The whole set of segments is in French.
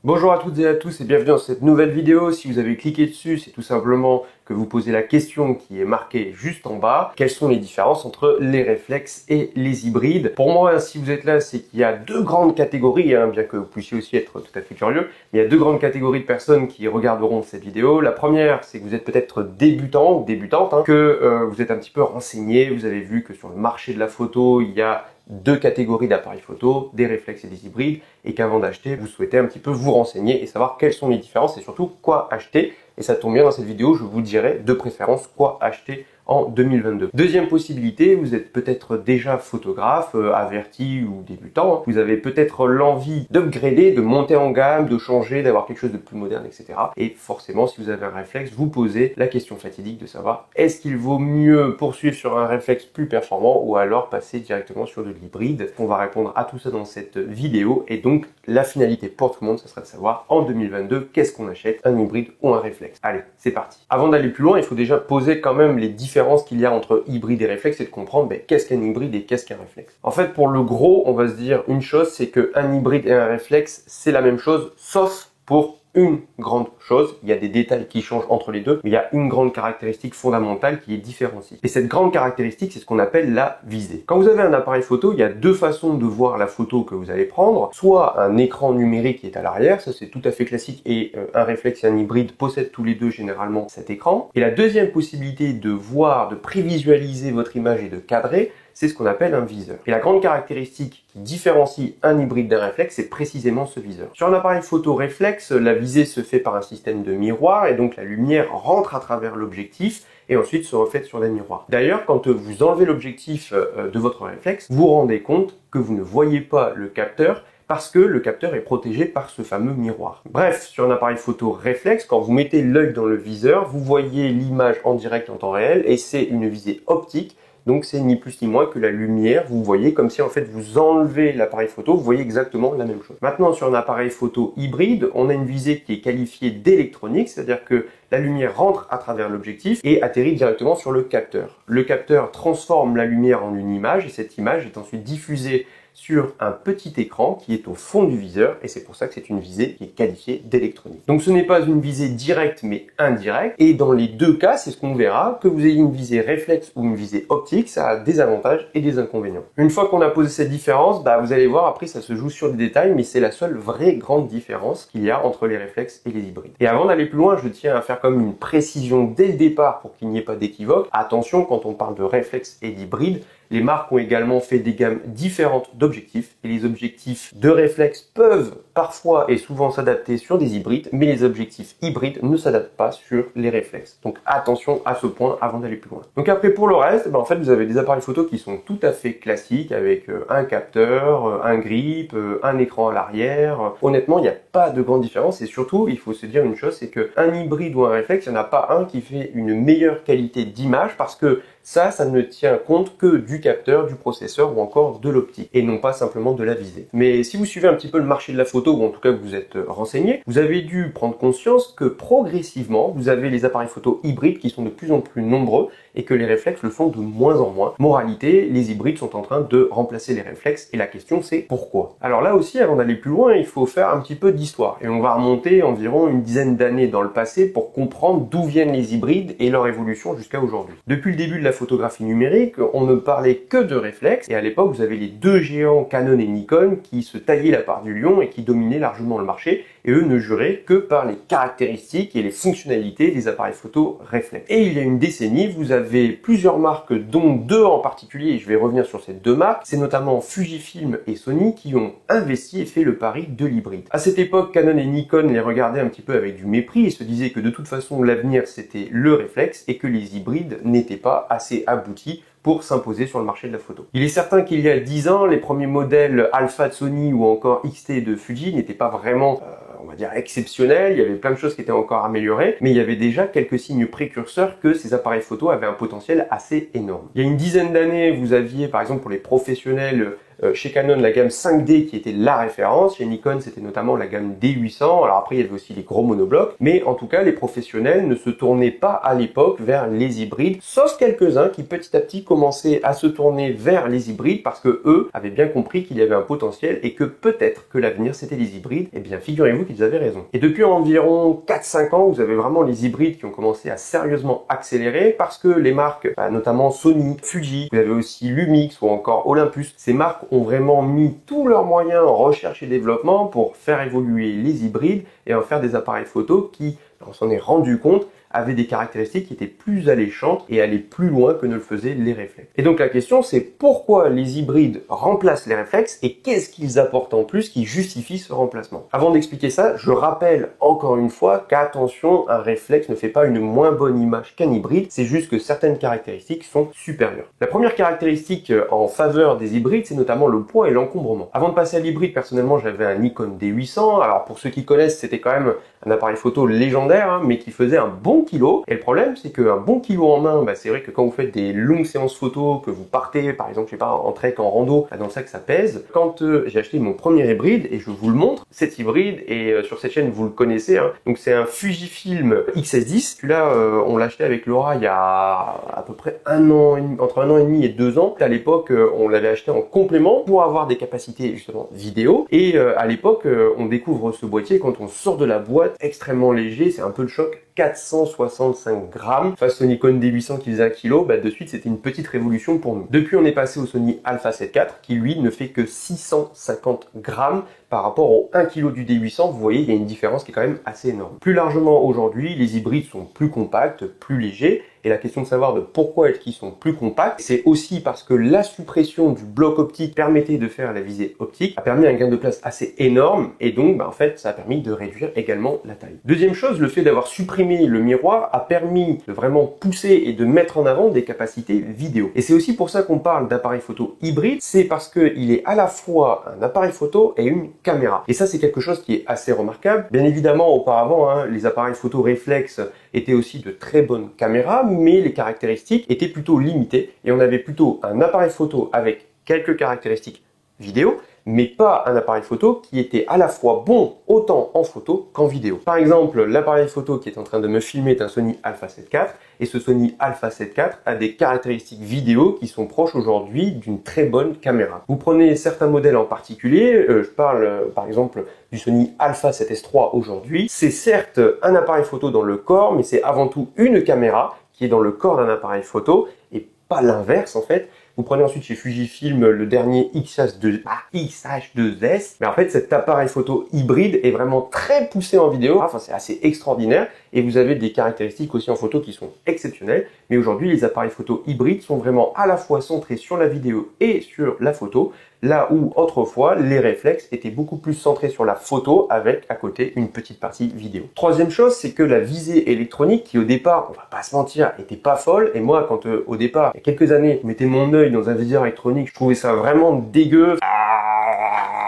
Bonjour à toutes et à tous et bienvenue dans cette nouvelle vidéo. Si vous avez cliqué dessus, c'est tout simplement que vous posez la question qui est marquée juste en bas. Quelles sont les différences entre les réflexes et les hybrides? Pour moi, si vous êtes là, c'est qu'il y a deux grandes catégories, bien que vous puissiez aussi être tout à fait curieux. Il y a deux grandes catégories de personnes qui regarderont cette vidéo. La première, c'est que vous êtes peut-être débutant ou débutante, que vous êtes un petit peu renseigné. Vous avez vu que sur le marché de la photo, il y a deux catégories d'appareils photo, des réflexes et des hybrides, et qu'avant d'acheter, vous souhaitez un petit peu vous renseigner et savoir quelles sont les différences et surtout quoi acheter. Et ça tombe bien, dans cette vidéo, je vous dirai de préférence quoi acheter en 2022. Deuxième possibilité, vous êtes peut-être déjà photographe, averti ou débutant. Vous avez peut-être l'envie d'upgrader, de monter en gamme, de changer, d'avoir quelque chose de plus moderne, etc. Et forcément, si vous avez un réflexe, vous posez la question fatidique de savoir est-ce qu'il vaut mieux poursuivre sur un réflexe plus performant ou alors passer directement sur de l'hybride. On va répondre à tout ça dans cette vidéo et donc la finalité pour tout le monde, ce sera de savoir en 2022 qu'est-ce qu'on achète, un hybride ou un réflexe. Allez, c'est parti. Avant d'aller plus loin, il faut déjà poser quand même les différences qu'il y a entre hybride et réflexe et de comprendre qu'est-ce qu'un hybride et qu'est-ce qu'un réflexe. En fait, pour le gros, on va se dire une chose, c'est qu'un hybride et un réflexe, c'est la même chose, sauf pour une grande chose. Il y a des détails qui changent entre les deux, mais il y a une grande caractéristique fondamentale qui est différenciée. Et cette grande caractéristique, c'est ce qu'on appelle la visée. Quand vous avez un appareil photo, il y a deux façons de voir la photo que vous allez prendre. Soit un écran numérique qui est à l'arrière, ça c'est tout à fait classique, et un réflexe et un hybride possèdent tous les deux généralement cet écran. Et la deuxième possibilité de voir, de prévisualiser votre image et de cadrer, c'est ce qu'on appelle un viseur. Et la grande caractéristique qui différencie un hybride d'un réflexe, c'est précisément ce viseur. Sur un appareil photo réflexe, la visée se fait par un système de miroir et donc la lumière rentre à travers l'objectif et ensuite se reflète sur les miroirs. D'ailleurs, quand vous enlevez l'objectif de votre réflexe, vous vous rendez compte que vous ne voyez pas le capteur parce que le capteur est protégé par ce fameux miroir. Bref, sur un appareil photo réflexe, quand vous mettez l'œil dans le viseur, vous voyez l'image en direct en temps réel et c'est une visée optique. Donc c'est ni plus ni moins que la lumière, vous voyez comme si en fait vous enlevez l'appareil photo, vous voyez exactement la même chose. Maintenant sur un appareil photo hybride, on a une visée qui est qualifiée d'électronique, c'est-à-dire que la lumière rentre à travers l'objectif et atterrit directement sur le capteur. Le capteur transforme la lumière en une image et cette image est ensuite diffusée sur un petit écran qui est au fond du viseur et c'est pour ça que c'est une visée qui est qualifiée d'électronique. Donc ce n'est pas une visée directe mais indirecte et dans les deux cas, c'est ce qu'on verra, que vous ayez une visée réflexe ou une visée optique, ça a des avantages et des inconvénients. Une fois qu'on a posé cette différence, vous allez voir après ça se joue sur des détails mais c'est la seule vraie grande différence qu'il y a entre les réflexes et les hybrides. Et avant d'aller plus loin, je tiens à faire comme une précision dès le départ pour qu'il n'y ait pas d'équivoque. Attention, quand on parle de réflexe et d'hybride, les marques ont également fait des gammes différentes d'objectifs et les objectifs de réflexe peuvent parfois et souvent s'adapter sur des hybrides, mais les objectifs hybrides ne s'adaptent pas sur les réflexes. Donc attention à ce point avant d'aller plus loin. Donc après pour le reste, en fait vous avez des appareils photo qui sont tout à fait classiques avec un capteur, un grip, un écran à l'arrière. Honnêtement, il n'y a pas de grande différence et surtout il faut se dire une chose, c'est qu'un hybride ou un réflexe, il n'y en a pas un qui fait une meilleure qualité d'image parce que ça ne tient compte que du capteur, du processeur ou encore de l'optique et non pas simplement de la visée. Mais si vous suivez un petit peu le marché de la photo ou en tout cas que vous êtes renseigné, vous avez dû prendre conscience que progressivement, vous avez les appareils photo hybrides qui sont de plus en plus nombreux et que les réflexes le sont de moins en moins. Moralité, les hybrides sont en train de remplacer les réflexes et la question c'est pourquoi? Alors là aussi, avant d'aller plus loin, il faut faire un petit peu d'histoire et on va remonter environ une dizaine d'années dans le passé pour comprendre d'où viennent les hybrides et leur évolution jusqu'à aujourd'hui. Depuis le début de la photographie numérique, on ne parlait que de réflexes et à l'époque, vous avez les deux géants Canon et Nikon qui se taillaient la part du lion et qui dominaient largement le marché et eux ne juraient que par les caractéristiques et les fonctionnalités des appareils photo réflexes. Et il y a une décennie, vous avez plusieurs marques, dont deux en particulier, et je vais revenir sur ces deux marques, c'est notamment Fujifilm et Sony qui ont investi et fait le pari de l'hybride. À cette époque, Canon et Nikon les regardaient un petit peu avec du mépris et se disaient que de toute façon l'avenir c'était le réflexe et que les hybrides n'étaient pas assez aboutis pour s'imposer sur le marché de la photo. Il est certain qu'il y a 10 ans, les premiers modèles Alpha de Sony ou encore XT de Fuji n'étaient pas vraiment on va dire exceptionnel, il y avait plein de choses qui étaient encore améliorées, mais il y avait déjà quelques signes précurseurs que ces appareils photo avaient un potentiel assez énorme. Il y a une dizaine d'années, vous aviez par exemple pour les professionnels chez Canon la gamme 5D qui était la référence, chez Nikon c'était notamment la gamme D800, alors après il y avait aussi les gros monoblocs, mais en tout cas les professionnels ne se tournaient pas à l'époque vers les hybrides, sauf quelques-uns qui petit à petit commençaient à se tourner vers les hybrides parce que eux avaient bien compris qu'il y avait un potentiel et que peut-être que l'avenir c'était les hybrides. Et bien figurez-vous qu'ils avaient raison. Et depuis environ 4-5 ans, vous avez vraiment les hybrides qui ont commencé à sérieusement accélérer parce que les marques, notamment Sony, Fuji, vous avez aussi Lumix ou encore Olympus, ces marques ont vraiment mis tous leurs moyens en recherche et développement pour faire évoluer les hybrides et en faire des appareils photo qui, on s'en est rendu compte, avaient des caractéristiques qui étaient plus alléchantes et allaient plus loin que ne le faisaient les réflexes. Et donc la question c'est pourquoi les hybrides remplacent les réflexes et qu'est-ce qu'ils apportent en plus qui justifie ce remplacement. Avant d'expliquer ça, je rappelle encore une fois qu'attention, un réflexe ne fait pas une moins bonne image qu'un hybride, c'est juste que certaines caractéristiques sont supérieures. La première caractéristique en faveur des hybrides, c'est notamment le poids et l'encombrement. Avant de passer à l'hybride, personnellement j'avais un Nikon D800, alors pour ceux qui connaissent, c'était quand même un appareil photo légendaire, mais qui faisait un bon kilo. Et le problème, c'est qu'un bon kilo en main, c'est vrai que quand vous faites des longues séances photo, que vous partez, par exemple, je sais pas, en trek, en rando, dans le sac, ça pèse. Quand j'ai acheté mon premier hybride, et je vous le montre, cet hybride, et sur cette chaîne, vous le connaissez, donc c'est un Fujifilm XS10. Celui-là, on l'a acheté avec Laura il y a à peu près un an, entre 1 an et demi et 2 ans. À l'époque, on l'avait acheté en complément pour avoir des capacités, justement, vidéo. Et à l'époque, on découvre ce boîtier quand on sort de la boîte, extrêmement léger, c'est un peu le choc, 465 grammes face au Nikon D800 qui faisait 1 kg, de suite c'était une petite révolution pour nous. Depuis on est passé au Sony Alpha 7 IV qui lui ne fait que 650 grammes par rapport au 1 kg du D800, vous voyez il y a une différence qui est quand même assez énorme. Plus largement aujourd'hui, les hybrides sont plus compacts, plus légers, et la question de savoir de pourquoi est-ce qu'ils sont plus compacts, c'est aussi parce que la suppression du bloc optique permettait de faire la visée optique, a permis un gain de place assez énorme, et donc en fait ça a permis de réduire également la taille. Deuxième chose, le fait d'avoir supprimé le miroir a permis de vraiment pousser et de mettre en avant des capacités vidéo. Et c'est aussi pour ça qu'on parle d'appareil photo hybride, c'est parce qu'il est à la fois un appareil photo et une caméra. Et ça c'est quelque chose qui est assez remarquable. Bien évidemment auparavant, les appareils photo réflexes étaient aussi de très bonnes caméras, mais les caractéristiques étaient plutôt limitées et on avait plutôt un appareil photo avec quelques caractéristiques vidéo, mais pas un appareil photo qui était à la fois bon autant en photo qu'en vidéo. Par exemple, l'appareil photo qui est en train de me filmer est un Sony Alpha 7 IV, et ce Sony Alpha 7 IV a des caractéristiques vidéo qui sont proches aujourd'hui d'une très bonne caméra. Vous prenez certains modèles en particulier, je parle par exemple du Sony Alpha 7S III aujourd'hui, c'est certes un appareil photo dans le corps, mais c'est avant tout une caméra qui est dans le corps d'un appareil photo, et pas l'inverse en fait. Vous prenez ensuite chez Fujifilm le dernier XH2S, mais en fait cet appareil photo hybride est vraiment très poussé en vidéo, enfin c'est assez extraordinaire, et vous avez des caractéristiques aussi en photo qui sont exceptionnelles, mais aujourd'hui les appareils photo hybrides sont vraiment à la fois centrés sur la vidéo et sur la photo, là où autrefois les réflexes étaient beaucoup plus centrés sur la photo avec à côté une petite partie vidéo. Troisième chose, c'est que la visée électronique qui au départ, on va pas se mentir, était pas folle, et moi quand au départ, il y a quelques années, je mettais mon œil dans un viseur électronique, je trouvais ça vraiment dégueu.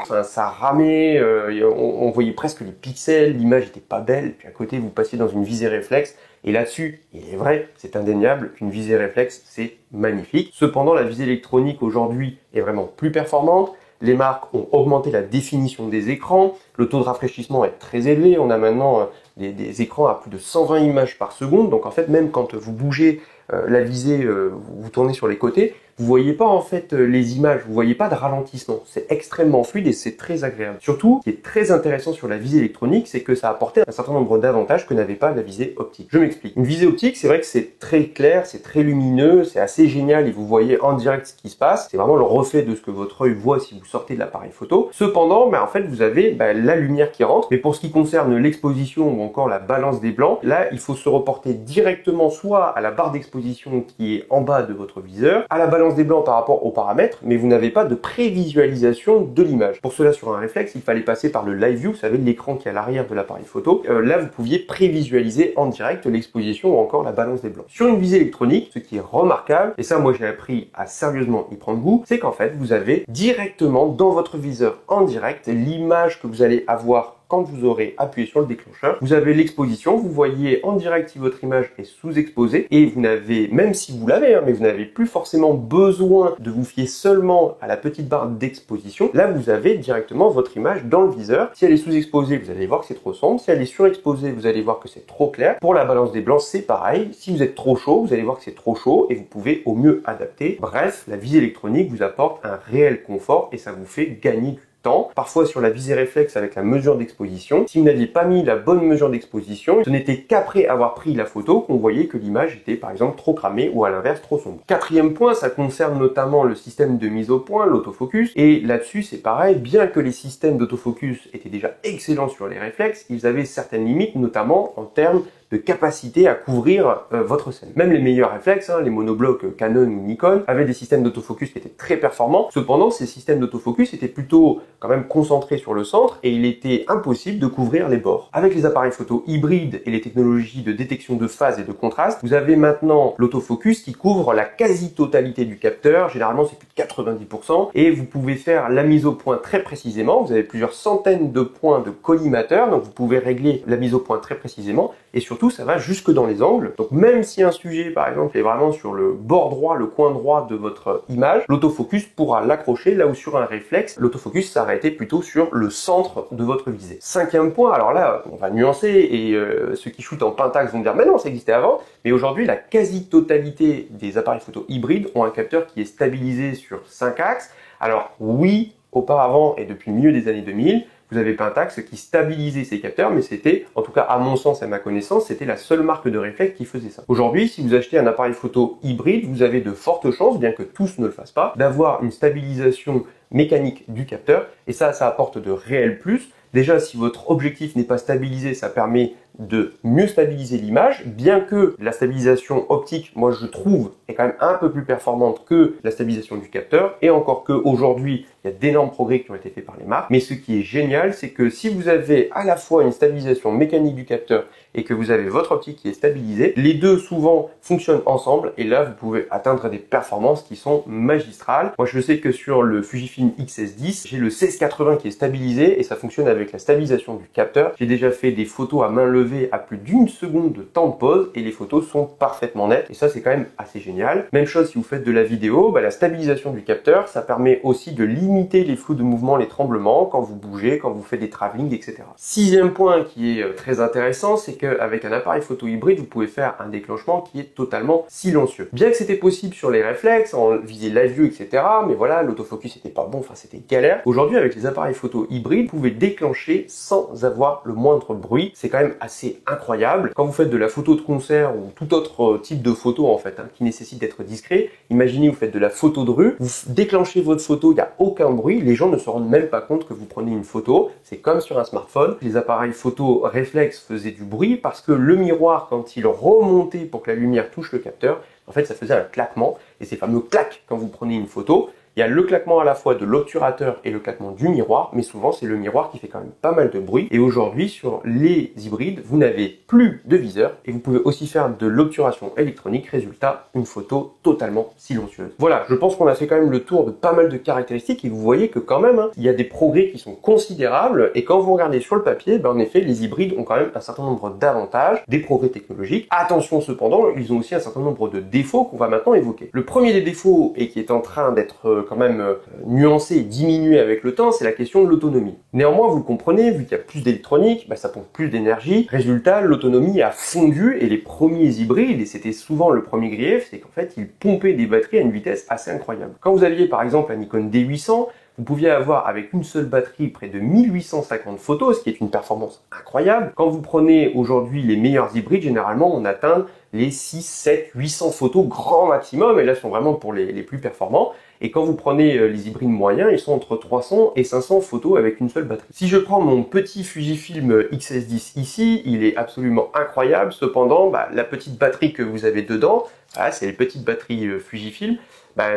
Enfin, ça ramait, on voyait presque les pixels, l'image était pas belle, puis à côté vous passiez dans une visée réflexe, et là-dessus, il est vrai, c'est indéniable qu'une visée réflexe, c'est magnifique. Cependant, la visée électronique aujourd'hui est vraiment plus performante, les marques ont augmenté la définition des écrans, le taux de rafraîchissement est très élevé, on a maintenant des écrans à plus de 120 images par seconde, donc en fait même quand vous bougez la visée, vous tournez sur les côtés, vous voyez pas en fait les images, vous voyez pas de ralentissement. C'est extrêmement fluide et c'est très agréable. Surtout, ce qui est très intéressant sur la visée électronique, c'est que ça apportait un certain nombre d'avantages que n'avait pas la visée optique. Je m'explique. Une visée optique, c'est vrai que c'est très clair, c'est très lumineux, c'est assez génial et vous voyez en direct ce qui se passe. C'est vraiment le reflet de ce que votre œil voit si vous sortez de l'appareil photo. Cependant, en fait, vous avez la lumière qui rentre. Mais pour ce qui concerne l'exposition ou encore la balance des blancs, là, il faut se reporter directement soit à la barre d'exposition qui est en bas de votre viseur, à la balance des blancs par rapport aux paramètres, mais vous n'avez pas de prévisualisation de l'image. Pour cela, sur un réflexe, il fallait passer par le live view, vous savez, l'écran qui est à l'arrière de l'appareil photo. Là, vous pouviez prévisualiser en direct l'exposition ou encore la balance des blancs. Sur une visée électronique, ce qui est remarquable, et ça, moi, j'ai appris à sérieusement y prendre goût, c'est qu'en fait, vous avez directement dans votre viseur en direct l'image que vous allez avoir quand vous aurez appuyé sur le déclencheur, vous avez l'exposition, vous voyez en direct si votre image est sous-exposée et vous n'avez, même si vous l'avez, mais vous n'avez plus forcément besoin de vous fier seulement à la petite barre d'exposition. Là, vous avez directement votre image dans le viseur. Si elle est sous-exposée, vous allez voir que c'est trop sombre. Si elle est surexposée, vous allez voir que c'est trop clair. Pour la balance des blancs, c'est pareil. Si vous êtes trop chaud, vous allez voir que c'est trop chaud et vous pouvez au mieux adapter. Bref, la visée électronique vous apporte un réel confort et ça vous fait gagner du temps. Parfois sur la visée réflexe avec la mesure d'exposition, si vous n'aviez pas mis la bonne mesure d'exposition, ce n'était qu'après avoir pris la photo qu'on voyait que l'image était par exemple trop cramée ou à l'inverse trop sombre. Quatrième point, ça concerne notamment le système de mise au point, l'autofocus, et là-dessus c'est pareil, bien que les systèmes d'autofocus étaient déjà excellents sur les réflexes, ils avaient certaines limites, notamment en termes de capacité à couvrir votre scène. Même les meilleurs réflexes, les monoblocs Canon ou Nikon, avaient des systèmes d'autofocus qui étaient très performants. Cependant, ces systèmes d'autofocus étaient plutôt quand même concentrés sur le centre et il était impossible de couvrir les bords. Avec les appareils photo hybrides et les technologies de détection de phase et de contraste, vous avez maintenant l'autofocus qui couvre la quasi-totalité du capteur. Généralement, c'est plus de 90% et vous pouvez faire la mise au point très précisément. Vous avez plusieurs centaines de points de collimateur, donc vous pouvez régler la mise au point très précisément et surtout ça va jusque dans les angles. Donc même si un sujet par exemple est vraiment sur le bord droit, le coin droit de votre image, l'autofocus pourra l'accrocher là où sur un réflexe, l'autofocus s'arrêtait plutôt sur le centre de votre visée. Cinquième point, alors là on va nuancer et ceux qui shootent en Pentax vont dire mais non ça existait avant, mais aujourd'hui la quasi-totalité des appareils photo hybrides ont un capteur qui est stabilisé sur 5 axes. Alors oui, auparavant et depuis le milieu des années 2000, vous avez Pentax qui stabilisait ses capteurs, mais c'était, en tout cas à mon sens et à ma connaissance, c'était la seule marque de réflexe qui faisait ça. Aujourd'hui, si vous achetez un appareil photo hybride, vous avez de fortes chances, bien que tous ne le fassent pas, d'avoir une stabilisation mécanique du capteur, et ça apporte de réels plus. Déjà, si votre objectif n'est pas stabilisé, ça permet de mieux stabiliser l'image, bien que la stabilisation optique, moi je trouve, est quand même un peu plus performante que la stabilisation du capteur, et encore qu'aujourd'hui, il y a d'énormes progrès qui ont été faits par les marques, mais ce qui est génial, c'est que si vous avez à la fois une stabilisation mécanique du capteur et que vous avez votre optique qui est stabilisée, les deux souvent fonctionnent ensemble, et là vous pouvez atteindre des performances qui sont magistrales. Moi je sais que sur le Fujifilm X-S10, j'ai le 1680 qui est stabilisé, et ça fonctionne avec la stabilisation du capteur. J'ai déjà fait des photos à main levée à plus d'une seconde de temps de pause et les photos sont parfaitement nettes et ça c'est quand même assez génial. Même chose si vous faites de la vidéo, la stabilisation du capteur ça permet aussi de limiter les flous de mouvement, les tremblements quand vous bougez, quand vous faites des travelling, etc. Sixième point qui est très intéressant, c'est qu'avec un appareil photo hybride vous pouvez faire un déclenchement qui est totalement silencieux. Bien que c'était possible sur les réflexes, en visée live view, etc. mais voilà, l'autofocus n'était pas bon, enfin c'était galère. Aujourd'hui avec les appareils photo hybrides, vous pouvez déclencher sans avoir le moindre bruit. C'est quand même assez incroyable. Quand vous faites de la photo de concert ou tout autre type de photo en fait, qui nécessite d'être discret, imaginez vous faites de la photo de rue, vous déclenchez votre photo, il n'y a aucun bruit, les gens ne se rendent même pas compte que vous prenez une photo, c'est comme sur un smartphone. Les appareils photo réflexes faisaient du bruit parce que le miroir, quand il remontait pour que la lumière touche le capteur, en fait ça faisait un claquement, et ces fameux claques quand vous prenez une photo, il y a le claquement à la fois de l'obturateur et le claquement du miroir, mais souvent c'est le miroir qui fait quand même pas mal de bruit. Et aujourd'hui, sur les hybrides, vous n'avez plus de viseur et vous pouvez aussi faire de l'obturation électronique. Résultat, une photo totalement silencieuse. Voilà, je pense qu'on a fait quand même le tour de pas mal de caractéristiques et vous voyez que quand même, il y a des progrès qui sont considérables. Et quand vous regardez sur le papier, en effet, les hybrides ont quand même un certain nombre d'avantages, des progrès technologiques. Attention cependant, ils ont aussi un certain nombre de défauts qu'on va maintenant évoquer. Le premier des défauts, et qui est en train d'être quand même nuancé et diminué avec le temps, c'est la question de l'autonomie. Néanmoins, vous le comprenez, vu qu'il y a plus d'électronique, ça pompe plus d'énergie. Résultat, l'autonomie a fondu et les premiers hybrides, et c'était souvent le premier grief, c'est qu'en fait, ils pompaient des batteries à une vitesse assez incroyable. Quand vous aviez par exemple la Nikon D800, vous pouviez avoir avec une seule batterie près de 1850 photos, ce qui est une performance incroyable. Quand vous prenez aujourd'hui les meilleurs hybrides, généralement on atteint les 6, 7, 800 photos grand maximum, et là ce sont vraiment pour les plus performants. Et quand vous prenez les hybrides moyens, ils sont entre 300 et 500 photos avec une seule batterie. Si je prends mon petit Fujifilm X-S10 ici, il est absolument incroyable. Cependant, la petite batterie que vous avez dedans, c'est les petites batteries Fujifilm.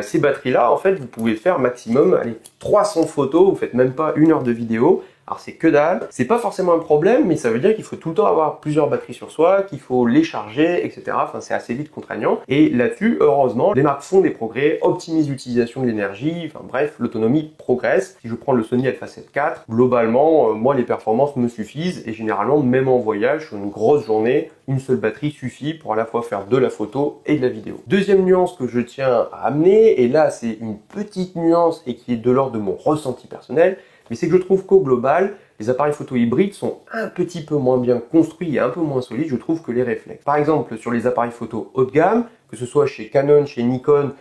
Ces batteries-là, en fait, vous pouvez faire maximum 300 photos, vous faites même pas 1 heure de vidéo Alors c'est que dalle, c'est pas forcément un problème, mais ça veut dire qu'il faut tout le temps avoir plusieurs batteries sur soi, qu'il faut les charger, etc. Enfin c'est assez vite contraignant. Et là-dessus, heureusement, les marques font des progrès, optimisent l'utilisation de l'énergie, enfin bref, l'autonomie progresse. Si je prends le Sony Alpha 7 IV, globalement, moi les performances me suffisent et généralement, même en voyage, sur une grosse journée, une seule batterie suffit pour à la fois faire de la photo et de la vidéo. Deuxième nuance que je tiens à amener, et là c'est une petite nuance et qui est de l'ordre de mon ressenti personnel, mais c'est que je trouve qu'au global, les appareils photo hybrides sont un petit peu moins bien construits et un peu moins solides, je trouve, que les réflexes. Par exemple, sur les appareils photo haut de gamme, que ce soit chez Canon, chez Nikon,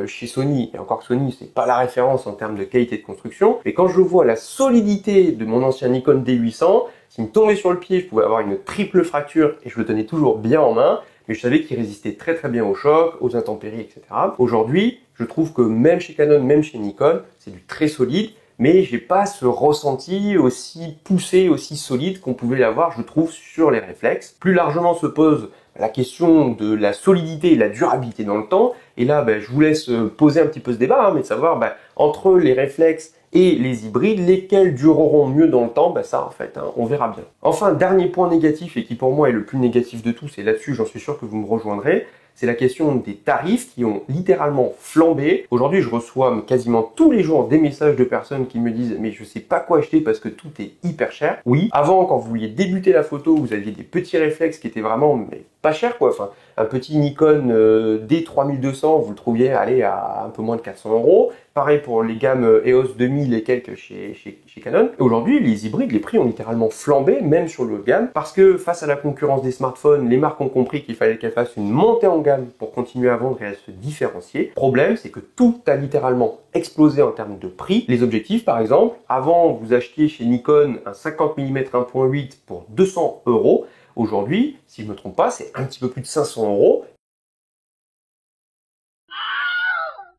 chez Sony, et encore que Sony, c'est pas la référence en termes de qualité de construction, mais quand je vois la solidité de mon ancien Nikon D800, s'il me tombait sur le pied, je pouvais avoir une triple fracture et je le tenais toujours bien en main, mais je savais qu'il résistait très très bien aux chocs, aux intempéries, etc. Aujourd'hui, je trouve que même chez Canon, même chez Nikon, c'est du très solide, mais j'ai pas ce ressenti aussi poussé, aussi solide qu'on pouvait l'avoir, je trouve, sur les réflexes. Plus largement se pose la question de la solidité et la durabilité dans le temps, et là, je vous laisse poser un petit peu ce débat, mais de savoir, entre les réflexes et les hybrides, lesquels dureront mieux dans le temps, ça en fait, on verra bien. Enfin, dernier point négatif, et qui pour moi est le plus négatif de tous, et là-dessus j'en suis sûr que vous me rejoindrez, c'est la question des tarifs qui ont littéralement flambé. Aujourd'hui, je reçois quasiment tous les jours des messages de personnes qui me disent « mais je sais pas quoi acheter parce que tout est hyper cher ». Oui, avant, quand vous vouliez débuter la photo, vous aviez des petits réflexes qui étaient vraiment pas chers, quoi. Enfin, un petit Nikon D3200, vous le trouviez à un peu moins de 400 €. Pareil pour les gammes EOS 2000 et quelques chez Canon. Et aujourd'hui, les hybrides, les prix ont littéralement flambé, même sur le haut de gamme, parce que face à la concurrence des smartphones, les marques ont compris qu'il fallait qu'elles fassent une montée en gamme pour continuer à vendre et à se différencier. Le problème, c'est que tout a littéralement explosé en termes de prix. Les objectifs, par exemple, avant, vous achetiez chez Nikon un 50 mm 1.8 pour 200 €. Aujourd'hui, si je ne me trompe pas, c'est un petit peu plus de 500 €.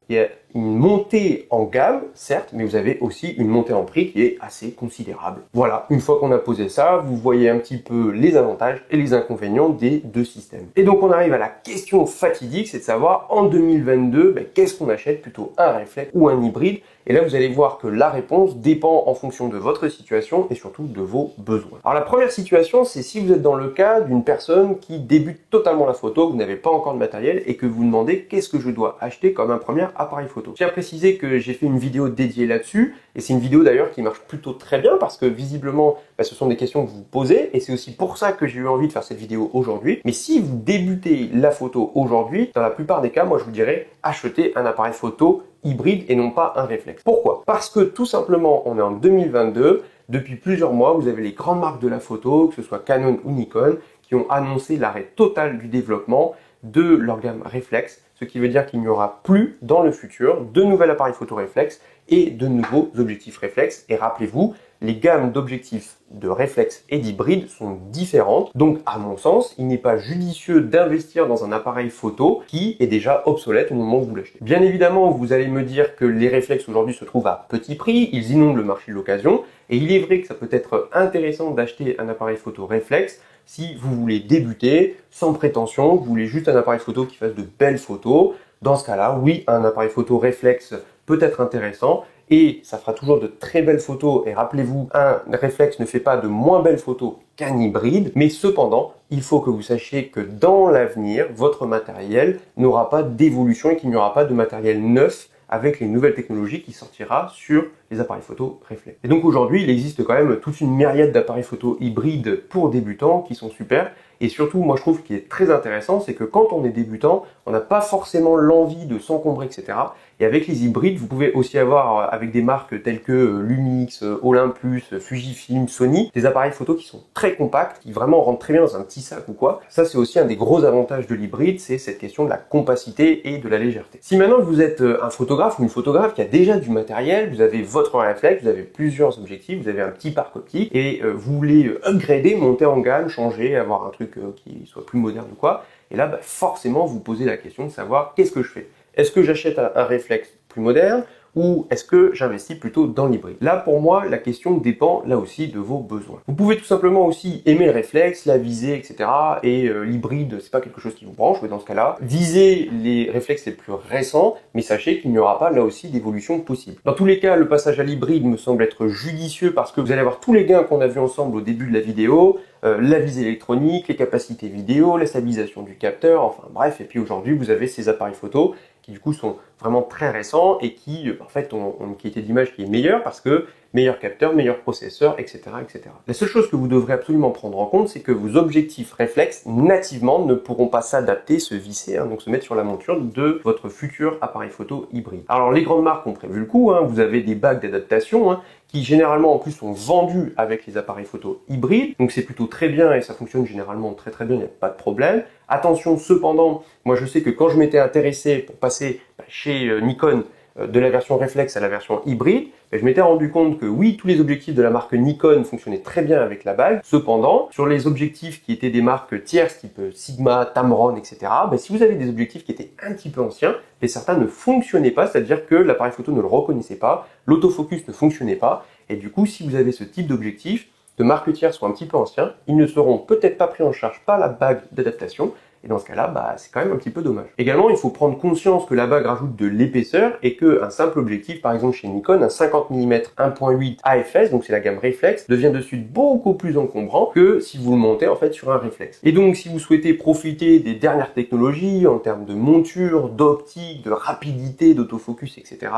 Il y a une montée en gamme, certes, mais vous avez aussi une montée en prix qui est assez considérable. Voilà, une fois qu'on a posé ça, vous voyez un petit peu les avantages et les inconvénients des deux systèmes. Et donc on arrive à la question fatidique, c'est de savoir en 2022, qu'est-ce qu'on achète, plutôt un réflexe ou un hybride. Et là, vous allez voir que la réponse dépend en fonction de votre situation et surtout de vos besoins. Alors la première situation, c'est si vous êtes dans le cas d'une personne qui débute totalement la photo, vous n'avez pas encore de matériel et que vous vous demandez qu'est-ce que je dois acheter comme un premier appareil photo. Je tiens à préciser que j'ai fait une vidéo dédiée là-dessus et c'est une vidéo d'ailleurs qui marche plutôt très bien parce que visiblement, ce sont des questions que vous posez et c'est aussi pour ça que j'ai eu envie de faire cette vidéo aujourd'hui. Mais si vous débutez la photo aujourd'hui, dans la plupart des cas, moi je vous dirais achetez un appareil photo hybride et non pas un réflexe. Pourquoi? Parce que tout simplement, on est en 2022, depuis plusieurs mois, vous avez les grandes marques de la photo, que ce soit Canon ou Nikon, qui ont annoncé l'arrêt total du développement de leur gamme réflexe, ce qui veut dire qu'il n'y aura plus dans le futur de nouvel appareil photo réflexe et de nouveaux objectifs réflexes. Et rappelez-vous, les gammes d'objectifs de réflexe et d'hybride sont différentes. Donc, à mon sens, il n'est pas judicieux d'investir dans un appareil photo qui est déjà obsolète au moment où vous l'achetez. Bien évidemment, vous allez me dire que les réflexes aujourd'hui se trouvent à petit prix, ils inondent le marché de l'occasion, et il est vrai que ça peut être intéressant d'acheter un appareil photo réflexe si vous voulez débuter sans prétention, vous voulez juste un appareil photo qui fasse de belles photos. Dans ce cas-là, oui, un appareil photo réflexe peut être intéressant et ça fera toujours de très belles photos. Et rappelez-vous, un réflexe ne fait pas de moins belles photos qu'un hybride, mais cependant, il faut que vous sachiez que dans l'avenir, votre matériel n'aura pas d'évolution et qu'il n'y aura pas de matériel neuf avec les nouvelles technologies qui sortira sur les appareils photo réflexes. Et donc aujourd'hui, il existe quand même toute une myriade d'appareils photo hybrides pour débutants qui sont super. Et surtout, moi je trouve qu'il est très intéressant, c'est que quand on est débutant, on n'a pas forcément l'envie de s'encombrer, etc. Et avec les hybrides, vous pouvez aussi avoir, avec des marques telles que Lumix, Olympus, Fujifilm, Sony, des appareils photo qui sont très compacts, qui vraiment rentrent très bien dans un petit sac ou quoi. Ça, c'est aussi un des gros avantages de l'hybride, c'est cette question de la compacité et de la légèreté. Si maintenant vous êtes un photographe ou une photographe qui a déjà du matériel, vous avez votre réflexe, vous avez plusieurs objectifs, vous avez un petit parc optique et vous voulez upgrader, monter en gamme, changer, avoir un truc qui soit plus moderne ou quoi, et là forcément vous posez la question de savoir qu'est-ce que je fais. Est-ce que j'achète un réflexe plus moderne ou est-ce que j'investis plutôt dans l'hybride? Là, pour moi, la question dépend là aussi de vos besoins. Vous pouvez tout simplement aussi aimer le réflexe, la visée, etc. Et l'hybride, c'est pas quelque chose qui vous branche, mais dans ce cas-là, visez les réflexes les plus récents, mais sachez qu'il n'y aura pas là aussi d'évolution possible. Dans tous les cas, le passage à l'hybride me semble être judicieux parce que vous allez avoir tous les gains qu'on a vus ensemble au début de la vidéo, la visée électronique, les capacités vidéo, la stabilisation du capteur, enfin bref, et puis aujourd'hui vous avez ces appareils photo qui du coup sont vraiment très récents et qui en fait ont une qualité d'image qui est meilleure parce que meilleur capteur, meilleur processeur, etc., etc. La seule chose que vous devrez absolument prendre en compte, c'est que vos objectifs réflexes nativement ne pourront pas s'adapter, se visser, donc se mettre sur la monture de votre futur appareil photo hybride. Alors les grandes marques ont prévu le coup, vous avez des bagues d'adaptation qui généralement en plus sont vendus avec les appareils photo hybrides, donc c'est plutôt très bien et ça fonctionne généralement très très bien, il n'y a pas de problème. Attention cependant, moi je sais que quand je m'étais intéressé pour passer chez Nikon de la version réflexe à la version hybride, je m'étais rendu compte que oui, tous les objectifs de la marque Nikon fonctionnaient très bien avec la bague. Cependant, sur les objectifs qui étaient des marques tierces type Sigma, Tamron, etc., si vous avez des objectifs qui étaient un petit peu anciens, et certains ne fonctionnaient pas, c'est-à-dire que l'appareil photo ne le reconnaissait pas, l'autofocus ne fonctionnait pas, et du coup, si vous avez ce type d'objectif, de marques tierces sont un petit peu anciens, ils ne seront peut-être pas pris en charge par la bague d'adaptation, et dans ce cas-là, c'est quand même un petit peu dommage. Également, il faut prendre conscience que la bague rajoute de l'épaisseur et qu'un simple objectif, par exemple chez Nikon, un 50 mm 1.8 AFS, donc c'est la gamme réflexe, devient de suite beaucoup plus encombrant que si vous le montez en fait sur un réflexe. Et donc, si vous souhaitez profiter des dernières technologies en termes de monture, d'optique, de rapidité, d'autofocus, etc.,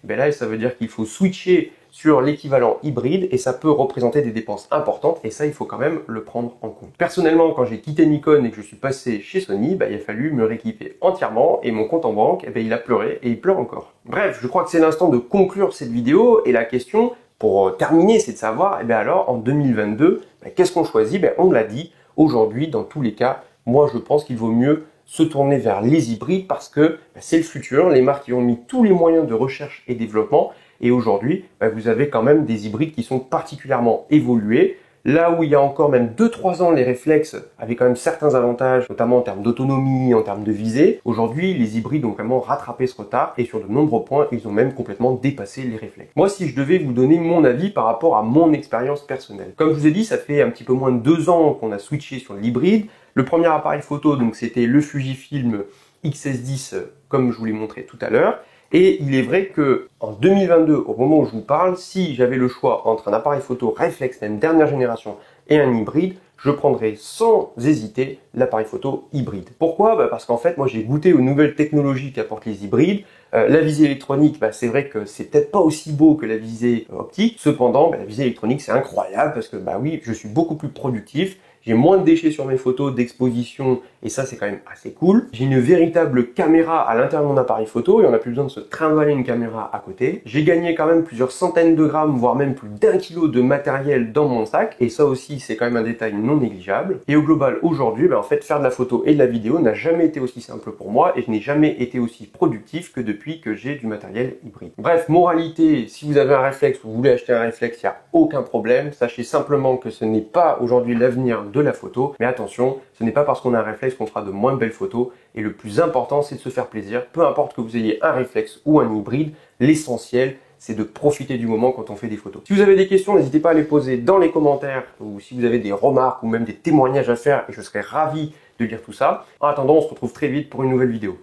là, ça veut dire qu'il faut switcher sur l'équivalent hybride et ça peut représenter des dépenses importantes et ça, il faut quand même le prendre en compte. Personnellement, quand j'ai quitté Nikon et que je suis passé chez Sony, il a fallu me rééquiper entièrement et mon compte en banque, il a pleuré et il pleure encore. Bref, je crois que c'est l'instant de conclure cette vidéo et la question pour terminer, c'est de savoir, alors en 2022, qu'est-ce qu'on choisit? On l'a dit, aujourd'hui, dans tous les cas, moi je pense qu'il vaut mieux se tourner vers les hybrides parce que c'est le futur, les marques y ont mis tous les moyens de recherche et développement et aujourd'hui, vous avez quand même des hybrides qui sont particulièrement évolués. Là où il y a encore même 2-3 ans, les réflexes avaient quand même certains avantages, notamment en termes d'autonomie, en termes de visée. Aujourd'hui, les hybrides ont vraiment rattrapé ce retard et sur de nombreux points, ils ont même complètement dépassé les réflexes. Moi, si je devais vous donner mon avis par rapport à mon expérience personnelle. Comme je vous ai dit, ça fait un petit peu moins de 2 ans qu'on a switché sur l'hybride. Le premier appareil photo, donc c'était le Fujifilm X-S10, comme je vous l'ai montré tout à l'heure. Et il est vrai que en 2022, au moment où je vous parle, si j'avais le choix entre un appareil photo réflexe, même dernière génération, et un hybride, je prendrais sans hésiter l'appareil photo hybride. Pourquoi? Parce qu'en fait, moi j'ai goûté aux nouvelles technologies qu'apportent les hybrides. La visée électronique, c'est vrai que c'est peut-être pas aussi beau que la visée optique. Cependant, la visée électronique, c'est incroyable parce que oui, je suis beaucoup plus productif. J'ai moins de déchets sur mes photos d'exposition et ça c'est quand même assez cool. J'ai une véritable caméra à l'intérieur de mon appareil photo et on n'a plus besoin de se trimballer une caméra à côté. J'ai gagné quand même plusieurs centaines de grammes, voire même plus d'1 kilo de matériel dans mon sac et ça aussi c'est quand même un détail non négligeable. Et au global aujourd'hui, en fait faire de la photo et de la vidéo n'a jamais été aussi simple pour moi et je n'ai jamais été aussi productif que depuis que j'ai du matériel hybride. Bref, moralité, si vous avez un réflexe ou vous voulez acheter un réflexe, il n'y a aucun problème. Sachez simplement que ce n'est pas aujourd'hui l'avenir de la photo, mais attention, ce n'est pas parce qu'on a un réflexe qu'on fera de moins belles photos et le plus important c'est de se faire plaisir, peu importe que vous ayez un réflexe ou un hybride, l'essentiel c'est de profiter du moment quand on fait des photos. Si vous avez des questions, n'hésitez pas à les poser dans les commentaires ou si vous avez des remarques ou même des témoignages à faire et je serai ravi de lire tout ça. En attendant, on se retrouve très vite pour une nouvelle vidéo.